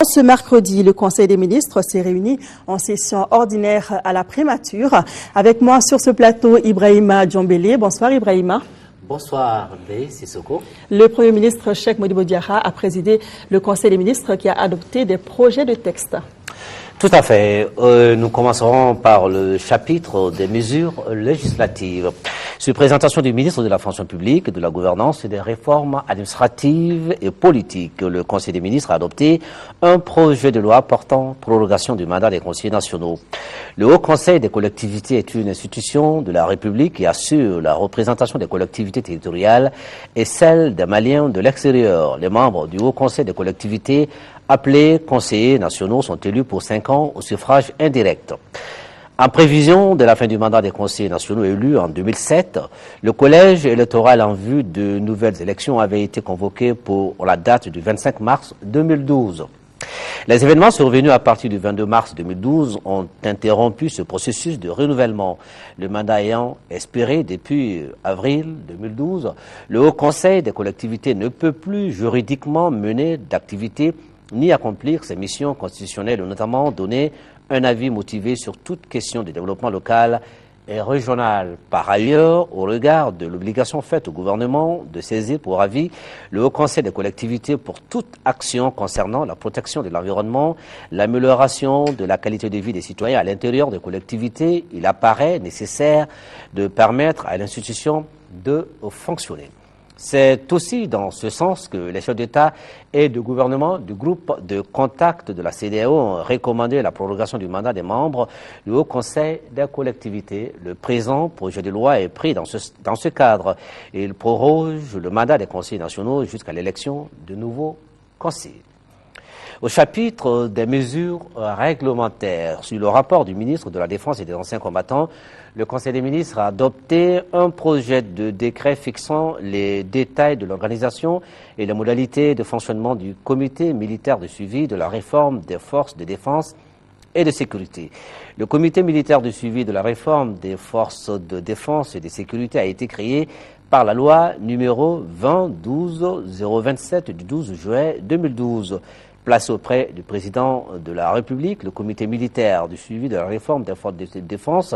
Ce mercredi, le Conseil des ministres s'est réuni en session ordinaire à la primature. Avec moi sur ce plateau, Ibrahima Djombélé. Bonsoir Ibrahima. Bonsoir, Ndeye Sissoko. Le Premier ministre Cheikh Modibo Diarra a présidé le Conseil des ministres qui a adopté des projets de texte. Tout à fait. Nous commencerons par le chapitre des mesures législatives. Sur présentation du ministre de la fonction publique, de la gouvernance et des réformes administratives et politiques, le Conseil des ministres a adopté un projet de loi portant prorogation du mandat des conseillers nationaux. Le Haut Conseil des collectivités est une institution de la République qui assure la représentation des collectivités territoriales et celle des Maliens de l'extérieur. Les membres du Haut Conseil des collectivités appelés conseillers nationaux sont élus pour 5 ans au suffrage indirect. En prévision de la fin du mandat des conseillers nationaux élus en 2007, le collège électoral en vue de nouvelles élections avait été convoqué pour la date du 25 mars 2012. Les événements survenus à partir du 22 mars 2012 ont interrompu ce processus de renouvellement. Le mandat ayant expiré depuis avril 2012, le Haut Conseil des collectivités ne peut plus juridiquement mener d'activité ni accomplir ses missions constitutionnelles, notamment donner un avis motivé sur toute question de développement local et régional. Par ailleurs, au regard de l'obligation faite au gouvernement de saisir pour avis le Haut Conseil des collectivités pour toute action concernant la protection de l'environnement, l'amélioration de la qualité de vie des citoyens à l'intérieur des collectivités, il apparaît nécessaire de permettre à l'institution de fonctionner. C'est aussi dans ce sens que les chefs d'État et de gouvernement du groupe de contact de la CEDEAO ont recommandé la prorogation du mandat des membres du Haut Conseil des collectivités. Le présent projet de loi est pris dans ce cadre. Il proroge le mandat des conseillers nationaux jusqu'à l'élection de nouveaux conseillers. Au chapitre des mesures réglementaires, sur le rapport du ministre de la Défense et des anciens combattants, le Conseil des ministres a adopté un projet de décret fixant les détails de l'organisation et les modalités de fonctionnement du comité militaire de suivi de la réforme des forces de défense et de sécurité. Le comité militaire de suivi de la réforme des forces de défense et de sécurité a été créé par la loi numéro 2012-027 du 12 juin 2012. Placé auprès du président de la République, le comité militaire du suivi de la réforme des forces de défense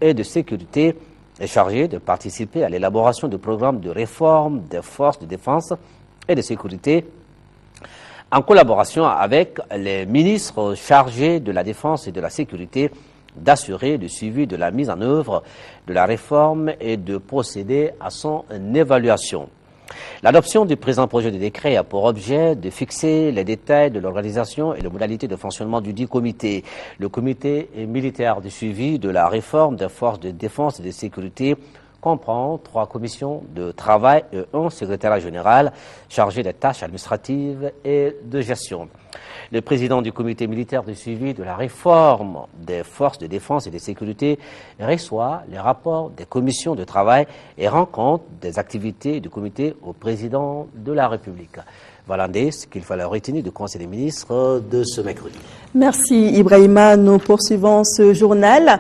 et de sécurité est chargé de participer à l'élaboration du programme de réforme des forces de défense et de sécurité en collaboration avec les ministres chargés de la défense et de la sécurité, d'assurer le suivi de la mise en œuvre de la réforme et de procéder à son évaluation. L'adoption du présent projet de décret a pour objet de fixer les détails de l'organisation et les modalités de fonctionnement du dit comité. Le comité militaire de suivi de la réforme des forces de défense et de sécurité comprend 3 commissions de travail et un secrétariat général chargé des tâches administratives et de gestion. Le président du comité militaire de suivi de la réforme des forces de défense et de sécurité reçoit les rapports des commissions de travail et rend compte des activités du comité au président de la République. Voilà ce qu'il fallait retenir du Conseil des ministres de ce mercredi. Merci Ibrahima. Nous poursuivons ce journal.